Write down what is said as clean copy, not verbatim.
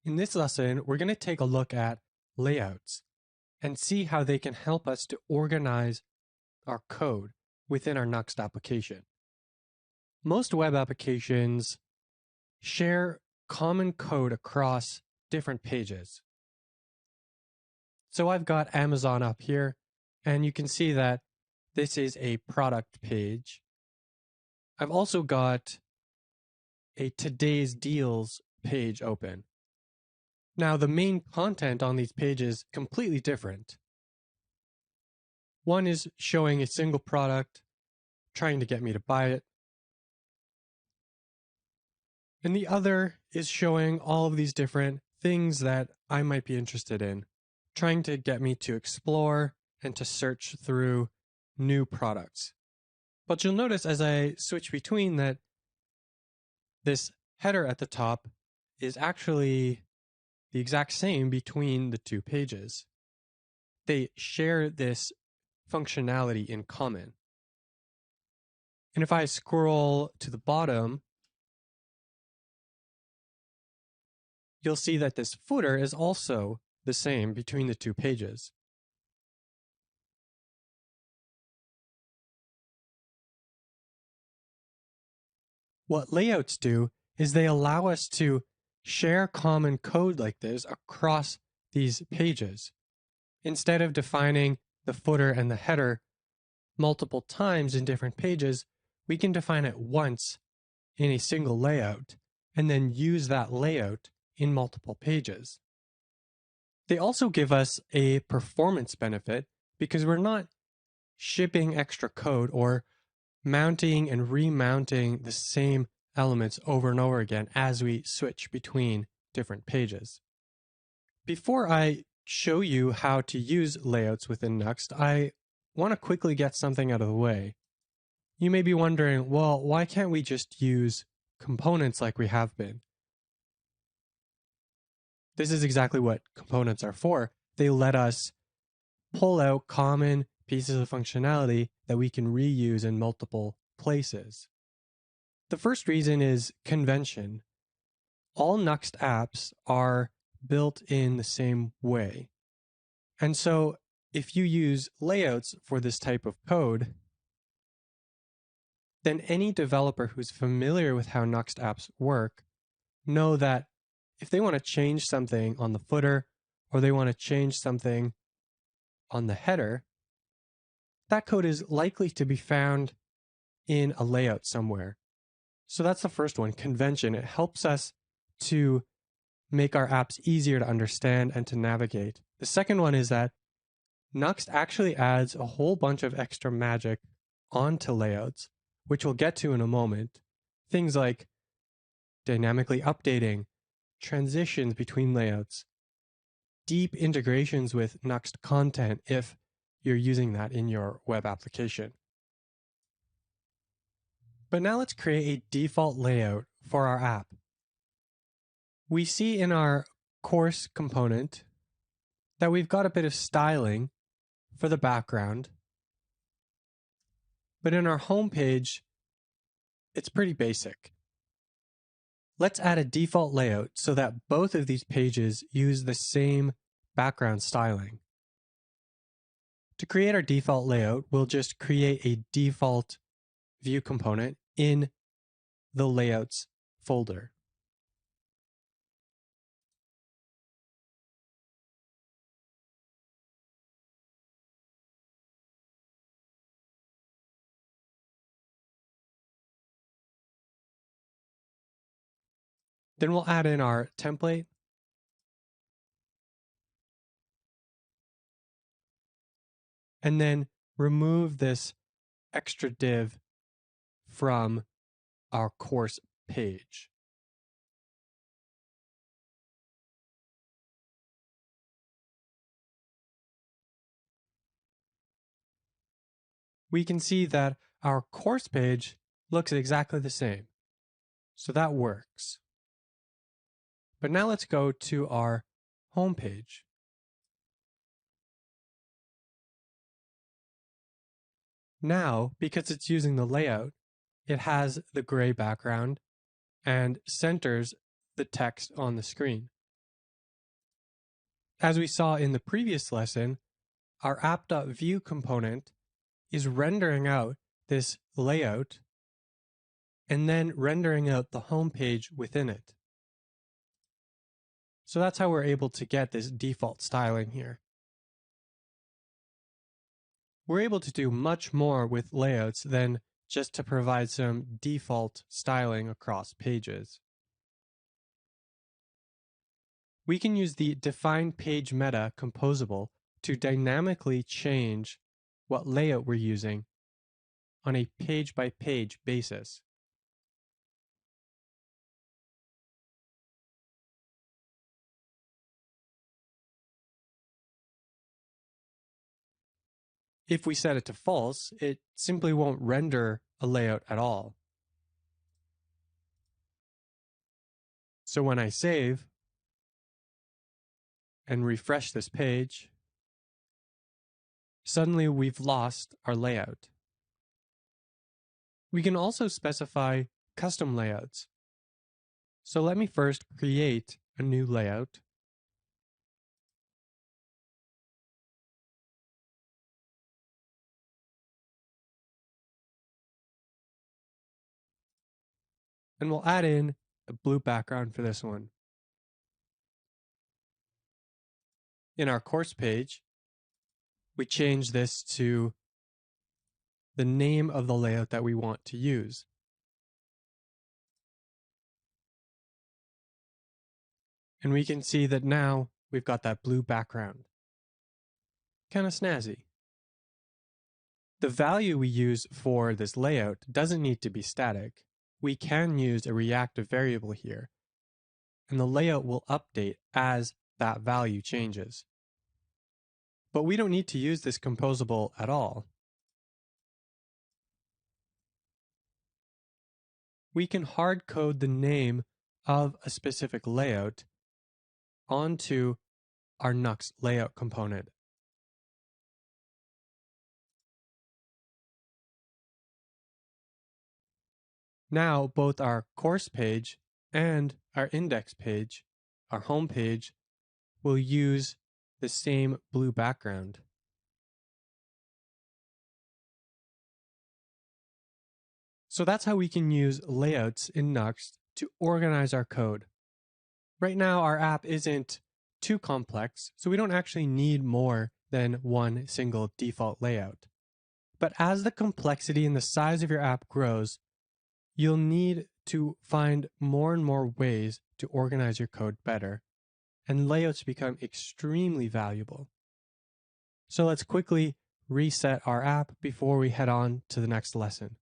In this lesson, we're going to take a look at layouts and see how they can help us to organize our code within our Nuxt application. Most web applications share common code across different pages. So I've got Amazon up here, and you can see that this is a product page. I've also got a today's deals page open. Now, the main content on these pages is completely different. One is showing a single product, trying to get me to buy it. And the other is showing all of these different things that I might be interested in, trying to get me to explore and to search through new products. But you'll notice as I switch between that this header at the top is actually the exact same between the two pages. They share this functionality in common. And if I scroll to the bottom, you'll see that this footer is also the same between the two pages. What layouts do is they allow us to share common code like this across these pages. Instead of defining the footer and the header multiple times in different pages, we can define it once in a single layout and then use that layout in multiple pages. They also give us a performance benefit because we're not shipping extra code or mounting and remounting the same elements over and over again as we switch between different pages. Before I show you how to use layouts within Nuxt, I want to quickly get something out of the way. You may be wondering, well, why can't we just use components like we have been? This is exactly what components are for. They let us pull out common pieces of functionality that we can reuse in multiple places. The first reason is convention. All Nuxt apps are built in the same way. And so if you use layouts for this type of code, then any developer who's familiar with how Nuxt apps work know that if they want to change something on the footer or they want to change something on the header, that code is likely to be found in a layout somewhere. So that's the first one, convention. It helps us to make our apps easier to understand and to navigate. The second one is that Nuxt actually adds a whole bunch of extra magic onto layouts, which we'll get to in a moment. Things like dynamically updating, transitions between layouts, deep integrations with Nuxt content if you're using that in your web application. But now let's create a default layout for our app. We see in our course component that we've got a bit of styling for the background. But in our home page, it's pretty basic. Let's add a default layout so that both of these pages use the same background styling. To create our default layout, we'll just create a default view component in the layouts folder. Then we'll add in our template. And then remove this extra div from our course page. We can see that our course page looks exactly the same. So that works. But now let's go to our home page. Now, because it's using the layout, it has the gray background and centers the text on the screen. As we saw in the previous lesson, our app.view component is rendering out this layout and then rendering out the home page within it. So that's how we're able to get this default styling here. We're able to do much more with layouts than just to provide some default styling across pages. We can use the define page meta composable to dynamically change what layout we're using on a page-by-page basis. If we set it to false, it simply won't render a layout at all. So when I save and refresh this page, suddenly we've lost our layout. We can also specify custom layouts. So let me first create a new layout. And we'll add in a blue background for this one. In our course page, we change this to the name of the layout that we want to use. And we can see that now we've got that blue background. Kind of snazzy. The value we use for this layout doesn't need to be static. We can use a reactive variable here, and the layout will update as that value changes. But we don't need to use this composable at all. We can hard code the name of a specific layout onto our Nuxt layout component. Now both our course page and our index page, our home page, will use the same blue background. So that's how we can use layouts in Nuxt to organize our code. Right now, our app isn't too complex, so we don't actually need more than one single default layout. But as the complexity and the size of your app grows, you'll need to find more and more ways to organize your code better, and layouts become extremely valuable. So let's quickly reset our app before we head on to the next lesson.